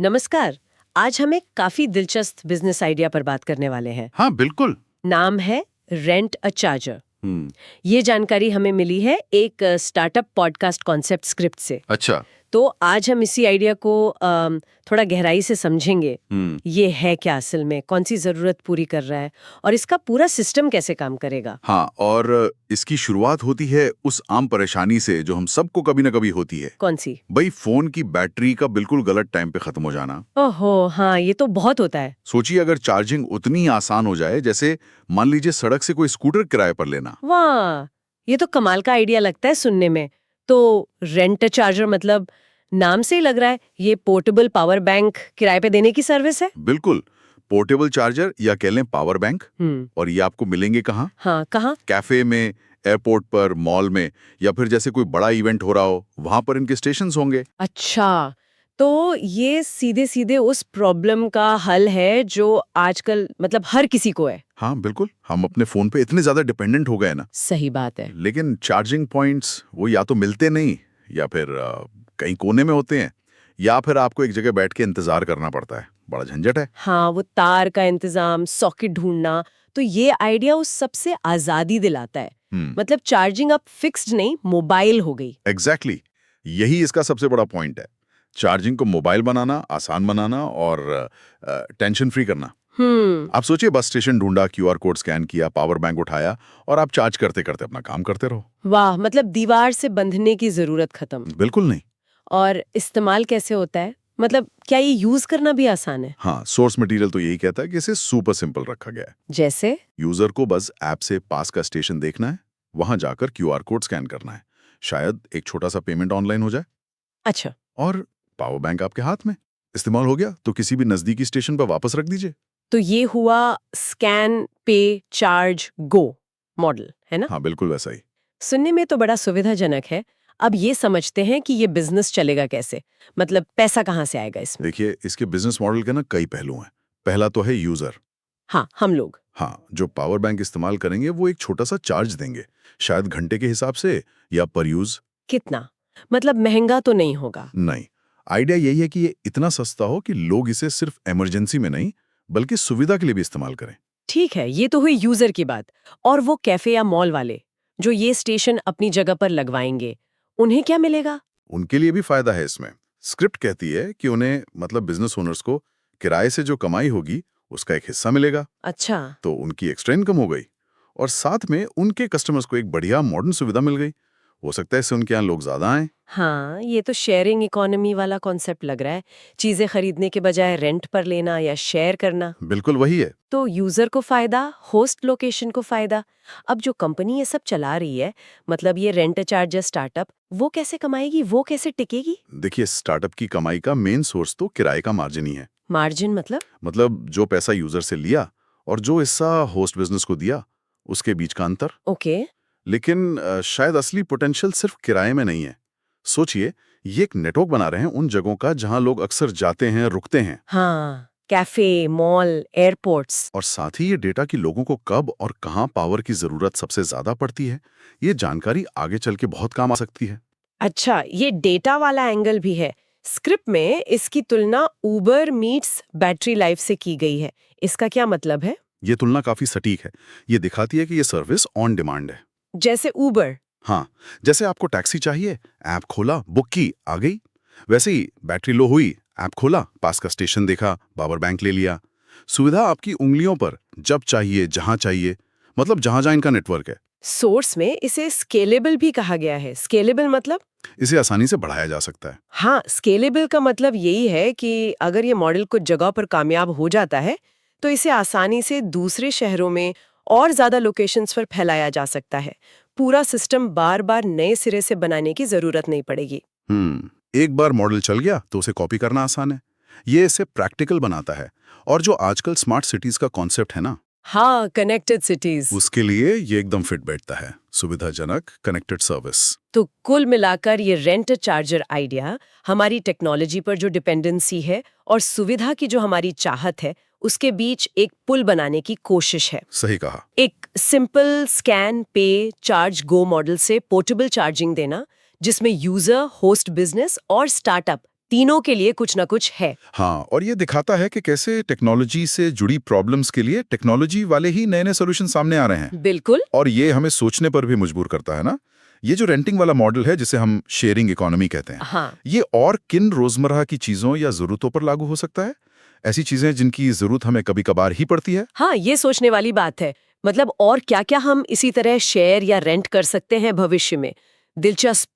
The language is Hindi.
नमस्कार। आज हम एक काफी दिलचस्प बिजनेस आइडिया पर बात करने वाले हैं। हाँ बिल्कुल। नाम है रेंट अ चार्जर। हम्म। ये जानकारी हमें मिली है एक स्टार्टअप पॉडकास्ट कॉन्सेप्ट स्क्रिप्ट से। अच्छा। तो आज हम इसी आइडिया को थोड़ा गहराई से समझेंगे। ये है क्या असल में, कौन सी जरूरत पूरी कर रहा है और इसका पूरा सिस्टम कैसे काम करेगा। हाँ, और इसकी शुरुआत होती है उस आम परेशानी से जो हम सबको कभी ना कभी होती है। कौन सी? भाई, फोन की बैटरी का बिल्कुल गलत टाइम पे खत्म हो जाना। ओहो हाँ, ये तो बहुत होता है। सोचिए, अगर चार्जिंग उतनी आसान हो जाए जैसे मान लीजिए सड़क से कोई स्कूटर किराए पर लेना। वाह, ये तो कमाल का आइडिया लगता है सुनने में। तो रेंट अ चार्जर मतलब नाम से ही लग रहा है ये पोर्टेबल पावर बैंक किराए पे देने की सर्विस है। बिल्कुल, पोर्टेबल चार्जर या कह लें पावर बैंक। और ये आपको मिलेंगे कहाँ? हाँ, कहाँ? कैफे में, एयरपोर्ट पर, मॉल में, या फिर जैसे कोई बड़ा इवेंट हो रहा हो वहां पर इनके स्टेशंस होंगे। अच्छा, तो ये सीधे सीधे उस प्रॉब्लम का हल है जो आजकल मतलब हर किसी को है। हाँ बिल्कुल, हम अपने फोन पे इतने ज्यादा डिपेंडेंट हो गए ना। सही बात है। लेकिन चार्जिंग पॉइंट्स वो या तो मिलते नहीं, या फिर कहीं कोने में होते हैं, या फिर आपको एक जगह बैठ के इंतजार करना पड़ता है। बड़ा झंझट है। हाँ, वो तार का इंतजाम, सॉकेट ढूंढना। तो ये आइडिया उस सबसे आजादी दिलाता है। मतलब चार्जिंग अब फिक्स्ड नहीं, मोबाइल हो गई। एग्जैक्टली, यही इसका सबसे बड़ा पॉइंट है। चार्जिंग को मोबाइल बनाना, आसान बनाना और टेंशन फ्री करना। आप सोचिए, बस स्टेशन ढूंढा, क्यूआर कोड स्कैन किया, पावर बैंक उठाया और आप चार्ज करते करते अपना काम करते रहो। वाह, मतलब दीवार से बंधने की जरूरत खत्म। बिल्कुल नहीं। और इस्तेमाल कैसे होता है, मतलब क्या ये यूज करना भी आसान है? हाँ, सोर्स मटेरियल तो यही कहता है कि इसे सुपर सिंपल रखा गया है। जैसे? यूजर को बस ऐप से पास का स्टेशन देखना है, वहां जाकर क्यूआर कोड स्कैन करना है, शायद एक छोटा सा पेमेंट ऑनलाइन हो जाए अच्छा। और पावर बैंक आपके हाथ में। इस्तेमाल हो गया तो किसी भी नजदीकी स्टेशन पर वापस रख दीजिए। तो ये हुआ स्कैन पे चार्ज गो मॉडल, है ना? हाँ बिल्कुल वैसा ही। सुनने में तो बड़ा सुविधाजनक है। अब ये समझते हैं कि ये बिजनेस चलेगा कैसे, मतलब पैसा कहाँ से आएगा इसमें। देखिए, इसके बिजनेस मॉडल के ना कई पहलू हैं। पहला तो है यूजर। हाँ, हम लोग। हाँ, जो पावर बैंक इस्तेमाल करेंगे वो एक छोटा सा चार्ज देंगे, शायद घंटे के हिसाब से या पर यूज। कितना? मतलब महंगा तो नहीं होगा? नहीं, आइडिया यही है कि ये इतना सस्ता हो कि लोग इसे सिर्फ इमरजेंसी में नहीं बल्कि सुविधा के लिए भी इस्तेमाल करें। ठीक है, ये तो हुई यूजर की बात। और वो कैफे या मॉल वाले जो ये स्टेशन अपनी जगह पर लगवाएंगे, उन्हें क्या मिलेगा? उनके लिए भी फायदा है इसमें। स्क्रिप्ट कहती है कि उन्हें, मतलब बिजनेस ओनर्स को, किराए से जो कमाई होगी उसका एक हिस्सा मिलेगा। अच्छा। तो उनकी एक्स्ट्रा इनकम हो गई और साथ में उनके कस्टमर्स को एक बढ़िया मॉडर्न सुविधा मिल गई। हो सकता है इससे उनके यहाँ लोग ज्यादा आए। हाँ, ये तो शेयरिंग इकोनॉमी वाला कॉन्सेप्ट लग रहा है। चीजें खरीदने के बजाय रेंट पर लेना या शेयर करना। बिल्कुल वही है। तो यूजर को फायदा, होस्ट लोकेशन को फायदा। अब जो कंपनी ये सब चला रही है, मतलब ये रेंट चार्जर स्टार्टअप, वो कैसे कमाएगी, वो कैसे टिकेगी? देखिए, स्टार्टअप की कमाई का मेन सोर्स तो किराए का मार्जिन ही है। मार्जिन मतलब? मतलब जो पैसा यूजर से लिया और जो हिस्सा होस्ट बिजनेस को दिया, उसके बीच का अंतर। ओके। लेकिन शायद असली पोटेंशियल सिर्फ किराए में नहीं है। सोचिए, ये एक नेटवर्क बना रहे हैं उन जगहों का जहां लोग अक्सर जाते हैं, रुकते हैं। हाँ, कैफे, मॉल, एयरपोर्ट्स। और साथ ही ये डेटा कि लोगों को कब और कहां पावर की जरूरत सबसे ज्यादा पड़ती है, ये जानकारी आगे चल के बहुत काम आ सकती है। अच्छा, ये डेटा वाला एंगल भी है। स्क्रिप्ट में इसकी तुलना उबर मीट्स बैटरी लाइफ से की गई है। इसका क्या मतलब है? ये तुलना काफी सटीक है। ये दिखाती है कि ये सर्विस ऑन डिमांड है। जैसे उबर। हाँ, जैसे आपको टैक्सी चाहिए, ऐप खोला, बुक की, आ गई। वैसे ही बैटरी लो हुई, ऐप खोला, पास का स्टेशन देखा, पावर बैंक ले लिया। सुविधा आपकी उंगलियों पर, जब चाहिए, जहां चाहिए, मतलब जहां जहां इनका नेटवर्क है। सोर्स में इसे स्केलेबल भी कहा गया है। स्केलेबल मतलब? इसे आसानी से बढ़ाया जा सकता है। हाँ, स्केलेबल का मतलब यही है कि अगर ये मॉडल कुछ जगह पर कामयाब हो जाता है, तो इसे आसानी से दूसरे शहरों में और ज्यादा लोकेशंस पर फैलाया जा सकता है। पूरा सिस्टम बार बार नए सिरे से बनाने की जरूरत नहीं पड़ेगी। एक बार मॉडल चल गया तो उसे कॉपी करना आसान है। ये इसे प्रैक्टिकल बनाता है। और जो आजकल स्मार्ट सिटीज का कॉन्सेप्ट है ना, हाँ, कनेक्टेड सिटीज। उसके लिए ये एकदम फिट बैठता है। सुविधाजनक कनेक्टेड सर्विस। तो कुल मिलाकर ये रेंट चार्जर आइडिया हमारी टेक्नोलॉजी पर जो डिपेंडेंसी है और सुविधा की जो हमारी चाहत है, उसके बीच एक पुल बनाने की कोशिश है। सही कहा। एक सिंपल स्कैन पे चार्ज गो मॉडल से पोर्टेबल चार्जिंग देना, जिसमें यूजर, होस्ट बिजनेस और स्टार्टअप तीनों के लिए कुछ ना कुछ है। हाँ, और ये दिखाता है कि कैसे टेक्नोलॉजी से जुड़ी प्रॉब्लम्स के लिए टेक्नोलॉजी वाले ही नए-नए सॉल्यूशन सामने आ रहे हैं। बिल्कुल। और ये हमें सोचने पर भी मजबूर करता है ना। ये जो रेंटिंग वाला मॉडल है जिसे हम शेयरिंग इकोनॉमी कहते हैं, हाँ। ये और किन रोजमर्रा की चीजों या जरूरतों पर लागू हो सकता है? ऐसी चीजें जिनकी जरूरत हमें कभी-कभार ही पड़ती है। हाँ, ये सोचने वाली बात है। मतलब और क्या-क्या हम इसी तरह शेयर या रेंट कर सकते हैं भविष्य में? दिलचस्प